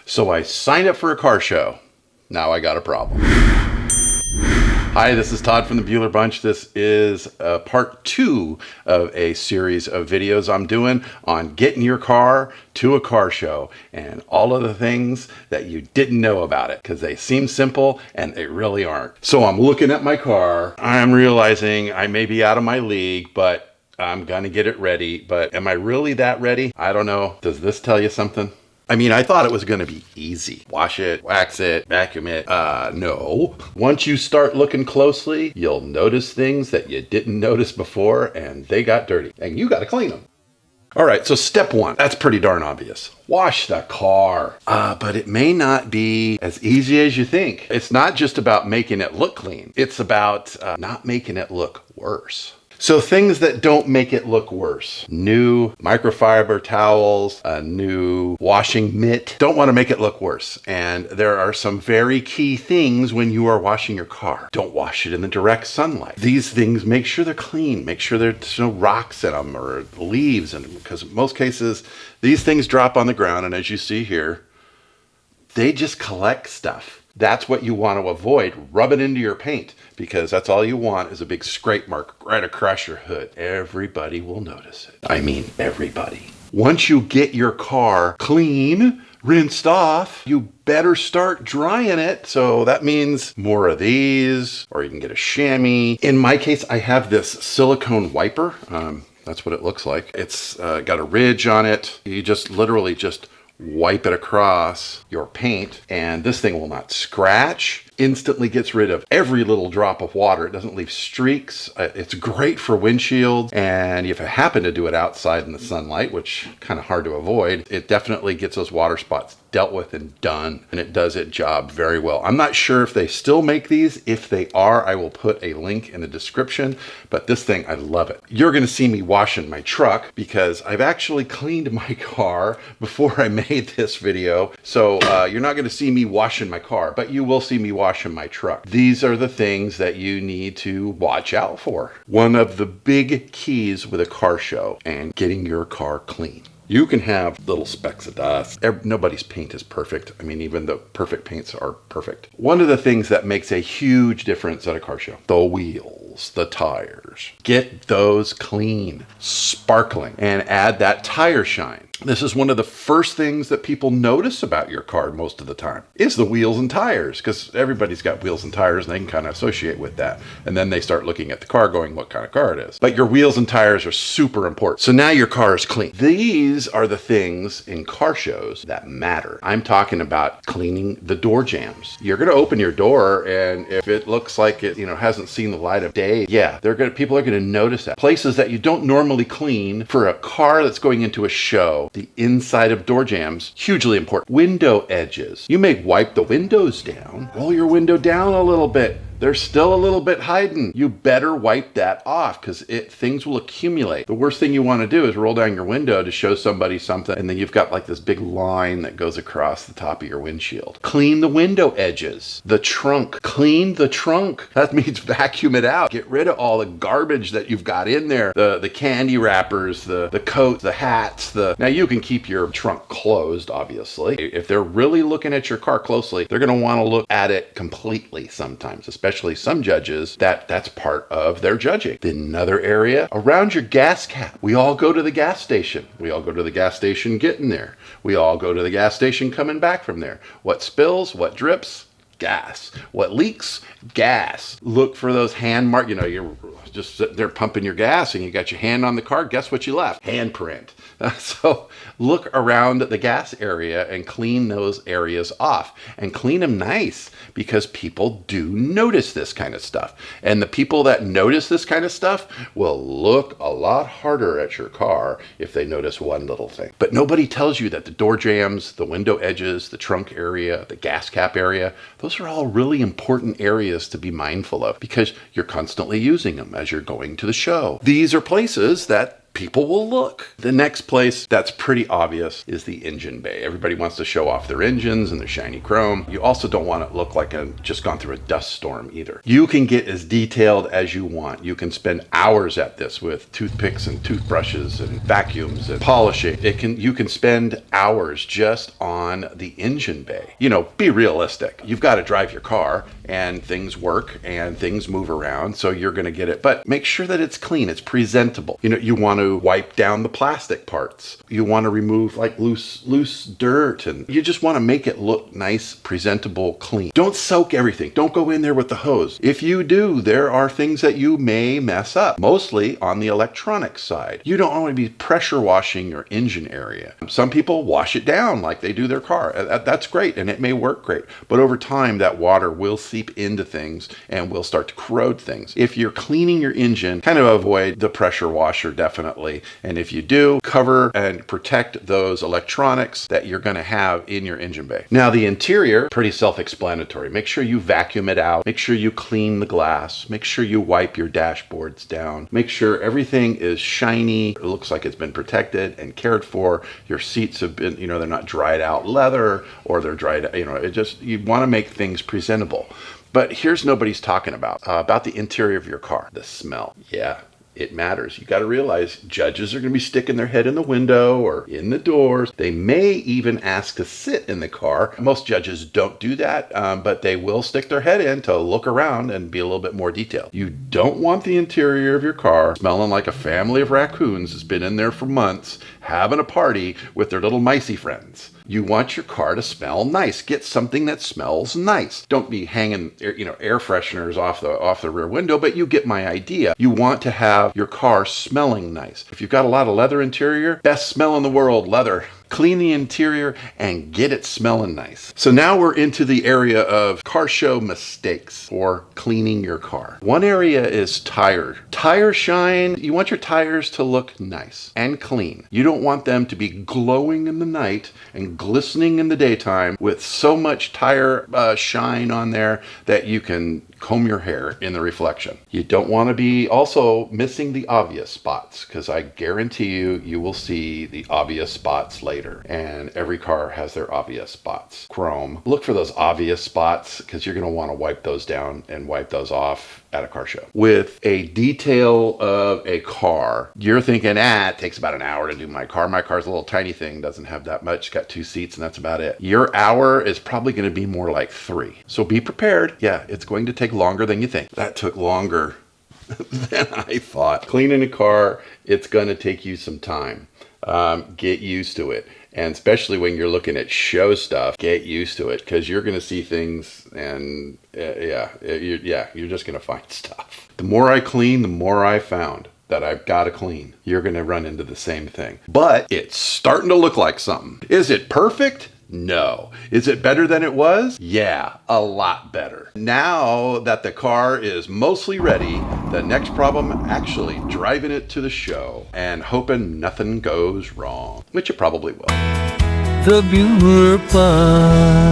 So I signed up for a car show. Now I got a problem. Hi, this is Todd from the Bueller Bunch. This is part 2 of a series of videos I'm doing on getting your car to a car show and all of the things that you didn't know about it, because they seem simple and they really aren't. So I'm looking at my car. I'm realizing I may be out of my league, but I'm gonna get it ready. But am I really that ready? I don't know. Does this tell you something? I mean, I thought it was going to be easy. Wash it, wax it, vacuum it. No. Once you start looking closely, you'll notice things that you didn't notice before, and they got dirty, and you got to clean them. All right, so step 1, that's pretty darn obvious. Wash the car. But it may not be as easy as you think. It's not just about making it look clean. It's about not making it look worse. So things that don't make it look worse. New microfiber towels, a new washing mitt. Don't want to make it look worse. And there are some very key things when you are washing your car. Don't wash it in the direct sunlight. These things, make sure they're clean. Make sure there's no rocks in them or leaves. And because in most cases, these things drop on the ground. And as you see here, they just collect stuff. That's what you want to avoid. Rub it into your paint, because that's all you want is a big scrape mark right across your hood. Everybody will notice it. I mean, everybody. Once you get your car clean, rinsed off, you better start drying it. So that means more of these, or you can get a chamois. In my case, I have this silicone wiper. That's what it looks like. It's got a ridge on it. You just literally just wipe it across your paint, and this thing will not scratch. Instantly gets rid of every little drop of water. It doesn't leave streaks. It's great for windshields, and if you happen to do it outside in the sunlight, which kind of hard to avoid, it definitely gets those water spots dealt with and done, and it does its job very well. I'm not sure if they still make these. If they are, I will put a link in the description, but this thing, I love it. You're gonna see me washing my truck because I've actually cleaned my car before I made this video. So you're not gonna see me washing my car, but you will see me washing my truck. These are the things that you need to watch out for. One of the big keys with a car show and getting your car clean. You can have little specks of dust. Nobody's paint is perfect. I mean, even the perfect paints are perfect. One of the things that makes a huge difference at a car show, the wheels, the tires. Get those clean, sparkling, and add that tire shine. This is one of the first things that people notice about your car most of the time is the wheels and tires, because everybody's got wheels and tires and they can kind of associate with that. And then they start looking at the car going, what kind of car it is. But your wheels and tires are super important. So now your car is clean. These are the things in car shows that matter. I'm talking about cleaning the door jambs. You're going to open your door, and if it looks like it, hasn't seen the light of day, yeah, people are going to notice that. Places that you don't normally clean for a car that's going into a show. The inside of door jambs, hugely important. Window edges. You may wipe the windows down, roll your window down a little bit. They're still a little bit hiding. You better wipe that off, because things will accumulate. The worst thing you want to do is roll down your window to show somebody something, and then you've got like this big line that goes across the top of your windshield. Clean the window edges. The trunk. Clean the trunk. That means vacuum it out. Get rid of all the garbage that you've got in there. The candy wrappers, the coats, the hats. Now you can keep your trunk closed, obviously. If they're really looking at your car closely, they're going to want to look at it completely sometimes, especially some judges, that's part of their judging. Another area, around your gas cap. We all go to the gas station. We all go to the gas station getting there. We all go to the gas station coming back from there. What spills, what drips? Gas. What leaks? Gas. Look for those hand marks. You're just sitting there pumping your gas and you got your hand on the car. Guess what you left? Handprint. So look around the gas area and clean those areas off, and clean them nice, because people do notice this kind of stuff. And the people that notice this kind of stuff will look a lot harder at your car if they notice one little thing. But nobody tells you that the door jambs, the window edges, the trunk area, the gas cap area, those are all really important areas to be mindful of, because you're constantly using them as you're going to the show. These are places that people will look. The next place that's pretty obvious is the engine bay. Everybody wants to show off their engines and their shiny chrome. You also don't want it to look like I've just gone through a dust storm either. You can get as detailed as you want. You can spend hours at this with toothpicks and toothbrushes and vacuums and polishing. You can spend hours just on the engine bay. You know, be realistic. You've got to drive your car and things work and things move around, so you're going to get it. But make sure that it's clean, it's presentable. You know, you want to wipe down the plastic parts. You want to remove like loose dirt, and you just want to make it look nice, presentable, clean. Don't soak everything. Don't go in there with the hose. If you do, there are things that you may mess up, mostly on the electronics side. You don't want to be pressure washing your engine area. Some people wash it down like they do their car. That's great, and it may work great. But over time, that water will seep into things and will start to corrode things. If you're cleaning your engine, kind of avoid the pressure washer, definitely. And if you do, cover and protect those electronics that you're going to have in your engine bay. Now, the interior, pretty self-explanatory. Make sure you vacuum it out. Make sure you clean the glass. Make sure you wipe your dashboards down. Make sure everything is shiny. It looks like it's been protected and cared for. Your seats have been, you know, they're not dried out leather, or they're dried, you know, you want to make things presentable. But here's nobody's talking about the interior of your car, the smell. Yeah, it matters. You got to realize judges are going to be sticking their head in the window or in the doors. They may even ask to sit in the car. Most judges don't do that, but they will stick their head in to look around and be a little bit more detailed. You don't want the interior of your car smelling like a family of raccoons that's been in there for months having a party with their little micey friends. You want your car to smell nice. Get something that smells nice. Don't be hanging, air fresheners off the rear window, but you get my idea. You want to have your car smelling nice. If you've got a lot of leather interior, best smell in the world, leather. Clean the interior and get it smelling nice. So now we're into the area of car show mistakes for cleaning your car. One area is tire shine. You want your tires to look nice and clean. You don't want them to be glowing in the night and glistening in the daytime with so much tire shine on there that you can comb your hair in the reflection. You don't want to be also missing the obvious spots, because I guarantee you will see the obvious spots later, and every car has their obvious spots. Chrome. Look for those obvious spots, because you're going to want to wipe those down and wipe those off at a car show. With a detail of a car, you're thinking, it takes about an hour to do my car. My car's a little tiny thing, doesn't have that much, it's got 2 seats and that's about it. Your hour is probably going to be more like 3. So be prepared. Yeah, it's going to take longer than you think. That took longer than I thought. Cleaning a car, it's going to take you some time. Get used to it. And especially when you're looking at show stuff, get used to it, because you're going to see things and you're just going to find stuff. The more I clean, the more I found that I've got to clean. You're going to run into the same thing. But it's starting to look like something. Is it perfect? No. Is it better than it was? Yeah, a lot better. Now that the car is mostly ready, the next problem, actually driving it to the show and hoping nothing goes wrong, which it probably will. The Bueller Bunch.